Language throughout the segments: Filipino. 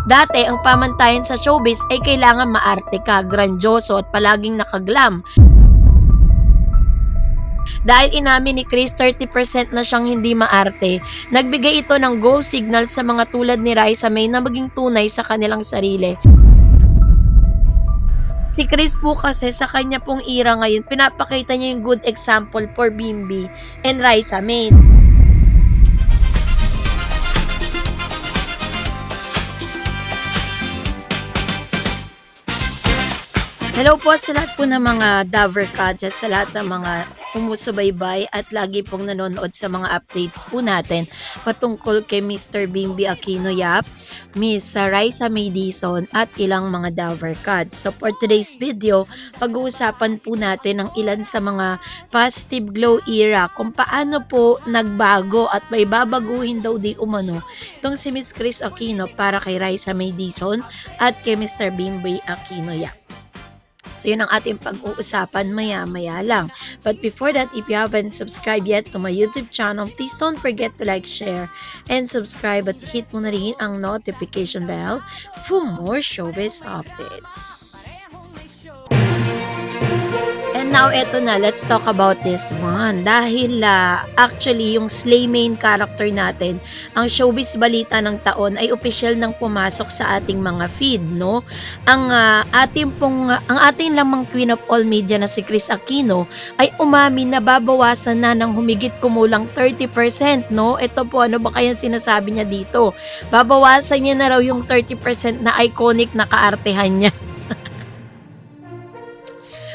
Dati, ang pamantayan sa showbiz ay kailangan maarte ka, grandyoso at palaging nakaglam. Dahil inamin ni Chris 30% na siyang hindi maarte, nagbigay ito ng go signal sa mga tulad ni Raisa May na maging tunay sa kanilang sarili. Si Chris po kasi sa kanya pong era ngayon, pinapakita niya yung good example for Bimbi and Raisa May. Hello po sa lahat po ng mga Dover Cats at sa lahat ng mga umusubaybay at lagi pong nanonood sa mga updates po natin patungkol kay Mr. Bimbi Aquino Yap, Miss Raisa May Dizon at ilang mga Dover Cats. So for today's video, pag-uusapan po natin ang ilan sa mga positive glow era kung paano po nagbago at may babaguhin daw di umano itong si Miss Chris Aquino para kay Raisa May Dizon at kay Mr. Bimbi Aquino Yap. So yun ang ating pag-uusapan maya-maya lang. But before that, if you haven't subscribed yet to my YouTube channel, please don't forget to like, share, and subscribe at hit mo na rin ang notification bell for more showbiz updates. And now, eto na, let's talk about this one. Dahil actually, yung Slay main character natin, ang showbiz balita ng taon ay opisyal nang pumasok sa ating mga feed, no? Ang ating lamang queen of all media na si Chris Aquino ay umamin na babawasan na ng humigit kumulang 30%, no? Ito po, ano ba kayang sinasabi niya dito? Babawasan niya na raw yung 30% na iconic na kaartehan niya.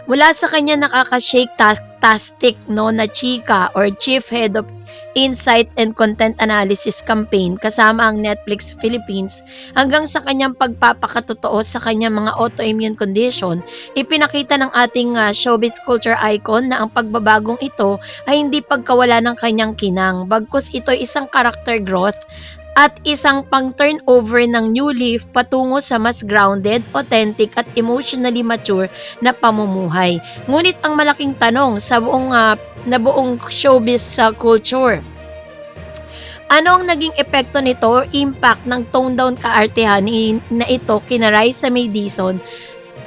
Mula sa kanya nakaka-shake tastic no na chika or Chief Head of Insights and Content Analysis Campaign kasama ang Netflix Philippines hanggang sa kanyang pagpapakatotoo sa kanyang mga autoimmune condition, ipinakita ng ating showbiz culture icon na ang pagbabagong ito ay hindi pagkawala ng kanyang kinang, bagkus ito ay isang character growth at isang pang-turnover ng new leaf patungo sa mas grounded, authentic at emotionally mature na pamumuhay. Ngunit ang malaking tanong sa buong showbiz sa culture, ano ang naging epekto nito, impact ng tone down kaartehan na ito kina Raisa May Dizon,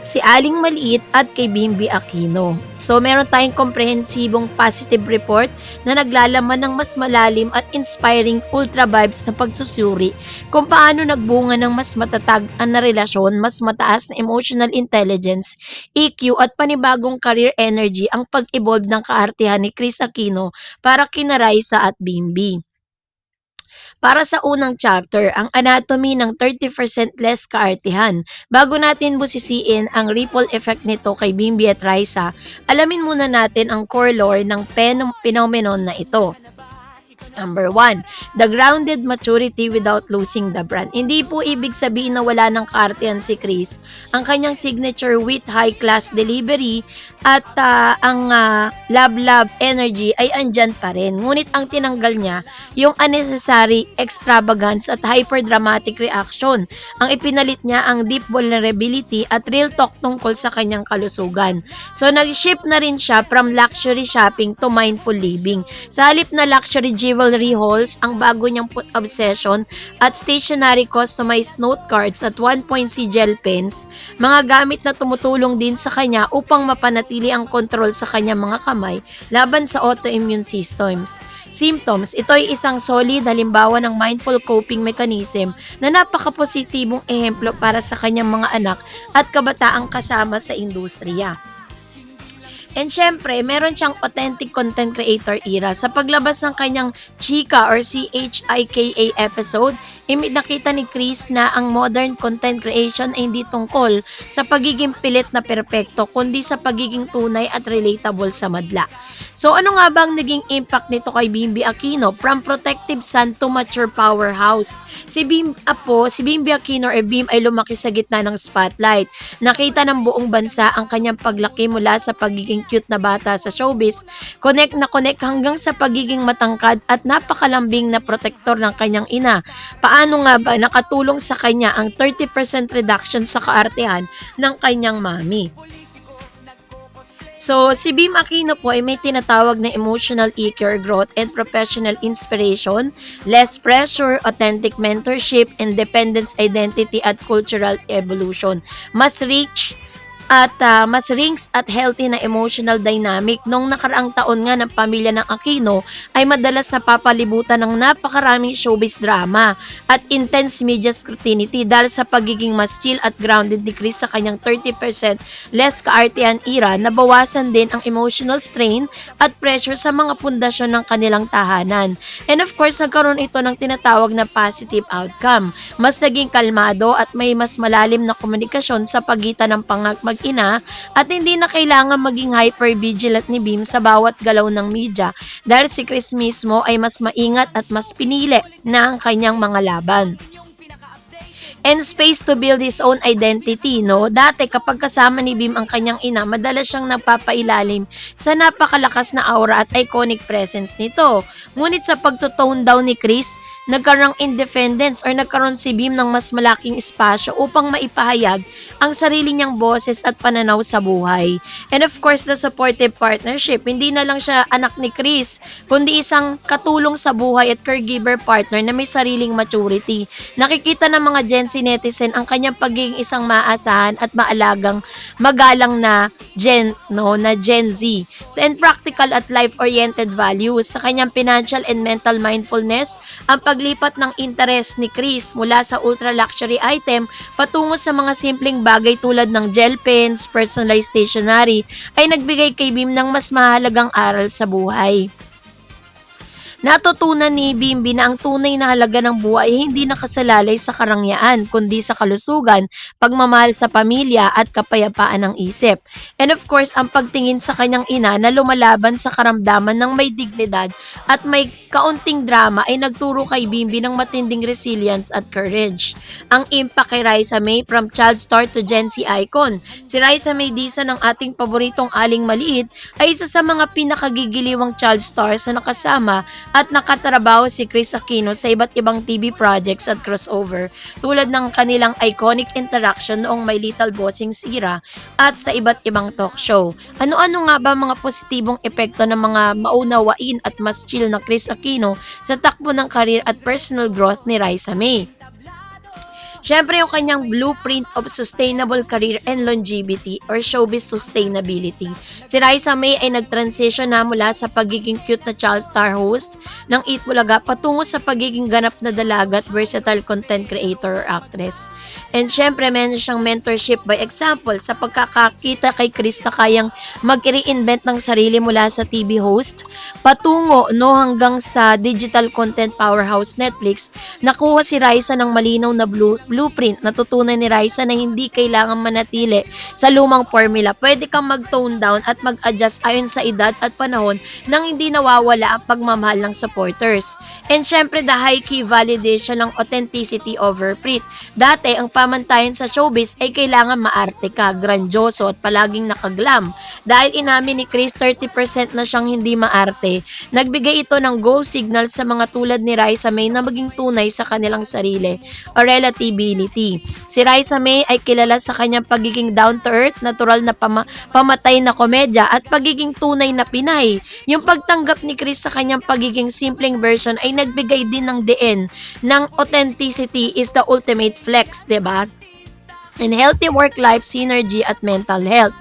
si Aling Maliit at kay Bimbi Aquino. So meron tayong komprehensibong positive report na naglalaman ng mas malalim at inspiring ultra vibes na pagsusuri kung paano nagbunga ng mas matatag na relasyon, mas mataas na emotional intelligence, EQ at panibagong career energy ang pag-evolve ng kaartehan ni Chris Aquino para kina Raisa at Bimbi. Para sa unang chapter, ang anatomy ng 30% less kaartehan. Bago natin busisiin ang ripple effect nito kay Bimbi at Raisa, alamin muna natin ang core lore ng phenomenon na ito. Number 1, the grounded maturity without losing the brand. Hindi po ibig sabihin na wala ng kaartehan si Chris. Ang kanyang signature with high-class delivery at ang love energy ay andyan pa rin. Ngunit ang tinanggal niya, yung unnecessary extravagance at hyper-dramatic reaction. Ang ipinalit niya ang deep vulnerability at real talk tungkol sa kanyang kalusugan. So nag-shift na rin siya from luxury shopping to mindful living. Sa halip na luxury jewelry hauls, ang bago niyang obsession at stationary customized note cards at 1.c gel pens, mga gamit na tumutulong din sa kanya upang mapanatili ang kontrol sa kanyang mga kamay laban sa autoimmune symptoms. Ito ay isang solid halimbawa ng mindful coping mechanism na napaka-positibong ehemplo para sa kanyang mga anak at kabataang kasama sa industriya. And syempre, meron siyang authentic content creator era. Sa paglabas ng kanyang Chika or CHIKA episode, nakita ni Chris na ang modern content creation ay hindi tungkol sa pagiging pilit na perpekto, kundi sa pagiging tunay at relatable sa madla. So ano nga bang naging impact nito kay Bimbi Aquino? From protective son to mature powerhouse. Si Bimbi Aquino or Bim ay lumaki sa gitna ng spotlight. Nakita ng buong bansa ang kanyang paglaki mula sa pagiging cute na bata sa showbiz, connect hanggang sa pagiging matangkad at napakalambing na protektor ng kanyang ina. Paano nga ba nakatulong sa kanya ang 30% reduction sa kaartehan ng kanyang mami? So, si Bim Aquino po ay may tinatawag na emotional EQ or growth and professional inspiration, less pressure, authentic mentorship, independence identity at cultural evolution. Mas rich at mas rings at healthy na emotional dynamic. Nung nakaraang taon nga ng pamilya ng Aquino ay madalas napapalibutan ng napakaraming showbiz drama at intense media scrutiny dahil sa pagiging mas chill at grounded ni Chris sa kanyang 30% less kaartihan era. Nabawasan din ang emotional strain at pressure sa mga pundasyon ng kanilang tahanan. And of course, nagkaroon ito ng tinatawag na positive outcome. Mas naging kalmado at may mas malalim na komunikasyon sa pagitan ng mag-ina at hindi na kailangan maging hyper-vigilant ni Bim sa bawat galaw ng media dahil si Chris mismo ay mas maingat at mas pinili na ang kanyang mga laban and space to build his own identity, no? Dati kapag kasama ni Bim ang kanyang ina, madalas siyang napapailalim sa napakalakas na aura at iconic presence nito. Ngunit sa pagtotone down ni Chris, nagkaroon ng independence or nagkaroon si Bim ng mas malaking espasyo upang maipahayag ang sarili niyang boses at pananaw sa buhay. And of course, the supportive partnership, hindi na lang siya anak ni Chris, kundi isang katulong sa buhay at caregiver partner na may sariling maturity. Nakikita ng mga Gen Z netizen ang kanyang pagiging isang maasahan at magalang na Gen Z. So, and practical at life-oriented values. Sa kanyang financial and mental mindfulness, ang paglipat ng interest ni Chris mula sa ultra-luxury item patungo sa mga simpleng bagay tulad ng gel pens, personalized stationery, ay nagbigay kay Bim ng mas mahalagang aral sa buhay. Natutunan ni Bimbi na ang tunay na halaga ng buhay ay hindi nakasalalay sa karangyaan, kundi sa kalusugan, pagmamahal sa pamilya at kapayapaan ng isip. And of course, ang pagtingin sa kanyang ina na lumalaban sa karamdaman ng may dignidad at may kaunting drama ay nagturo kay Bimbi ng matinding resilience at courage. Ang impact kay Raisa May from child star to Gen Z icon. Si Raisa May Disa ng ating paboritong aling maliit ay isa sa mga pinakagigiliwang child stars na nakasama at nakatrabaho si Chris Aquino sa iba't ibang TV projects at crossover tulad ng kanilang iconic interaction noong My Little Bossings era at sa iba't ibang talk show. Ano-ano nga ba mga positibong epekto ng mga maunawain at mas chill na Chris Aquino sa takbo ng career at personal growth ni Raisa May? Siyempre, yung kanyang blueprint of sustainable career and longevity or showbiz sustainability. Si Raisa May ay nag-transition na mula sa pagiging cute na child star host ng Eat Bulaga patungo sa pagiging ganap na dalaga at versatile content creator or actress. And siyempre, meron siyang mentorship by example sa pagkakakita kay Chris na kayang mag-reinvent ng sarili mula sa TV host patungo hanggang sa digital content powerhouse Netflix. Nakuha si Raisa ng malinaw na blueprint. Natutunan ni Raisa na hindi kailangan manatili sa lumang formula. Pwede kang mag-tone down at mag-adjust ayon sa edad at panahon nang hindi nawawala ang pagmamahal ng supporters. And syempre, the high key validation ng authenticity over print. Dati, ang pamantayan sa showbiz ay kailangan maarte ka, grandioso at palaging nakaglam. Dahil inamin ni Chris 30% na siyang hindi maarte, nagbigay ito ng go signal sa mga tulad ni Raisa May na maging tunay sa kanilang sarili o relativity. Si Raisa May ay kilala sa kanyang pagiging down-to-earth, natural na pamatay na komedya at pagiging tunay na Pinay. Yung pagtanggap ni Chris sa kanyang pagiging simpleng version ay nagbigay din ng diin ng authenticity is the ultimate flex, diba? And healthy work-life synergy at mental health.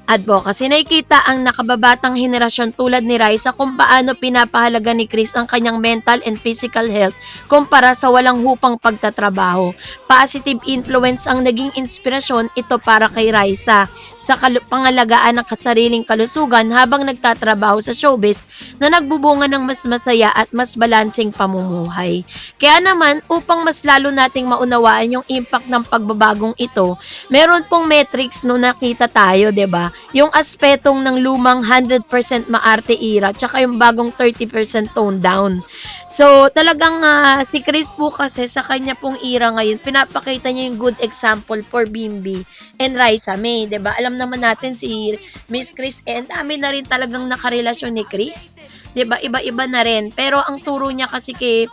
Advocacy. Nakikita ang nakababatang henerasyon tulad ni Raisa kung paano pinapahalaga ni Chris ang kanyang mental and physical health kumpara sa walang hupang pagtatrabaho. Positive influence ang naging inspirasyon ito para kay Raisa sa pangalagaan ng sariling kalusugan habang nagtatrabaho sa showbiz na nagbubunga ng mas masaya at mas balanseng pamumuhay. Kaya naman, upang mas lalo nating maunawaan yung impact ng pagbabagong ito, meron pong metrics no nakita tayo, 'di ba? Yung aspetong ng lumang 100% maarte era tsaka yung bagong 30% tone down. So, talagang si Chris po kasi sa kanya pong era ngayon, pinapakita niya yung good example for Bimbi and Raisa May, 'di ba? Alam naman natin si Miss Chris and dami na rin talagang nakarelasyon ni Chris. 'Di ba? Iba-iba na rin. Pero ang turo niya kasi kay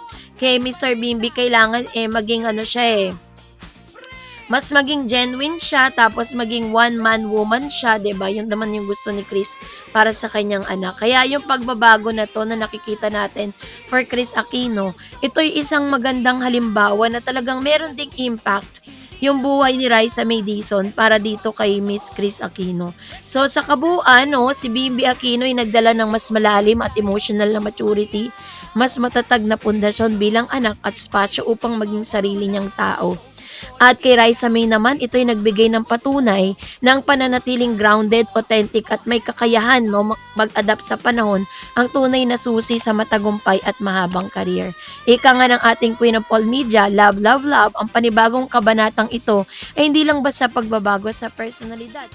Mr. Bimbi kailangan maging siya mas maging genuine siya, tapos maging one-man woman siya, 'di ba? Yun naman yung gusto ni Chris para sa kanyang anak. Kaya yung pagbabago na 'to na nakikita natin for Chris Aquino, ito'y isang magandang halimbawa na talagang meron ding impact yung buhay ni Raisa May Dizon para dito kay Miss Chris Aquino. So sa kabuuan, no, si Bimbi Aquino ay nagdala ng mas malalim at emotional na maturity, mas matatag na pundasyon bilang anak at spasyo upang maging sarili niyang tao. At kay Raisa May naman, ito'y nagbigay ng patunay ng pananatiling grounded, authentic at may kakayahan, no, mag-adapt sa panahon, ang tunay na susi sa matagumpay at mahabang career. Ika nga ng ating Queen of All Media, love, love, love, ang panibagong kabanatang ito ay hindi lang basta pagbabago sa personalidad.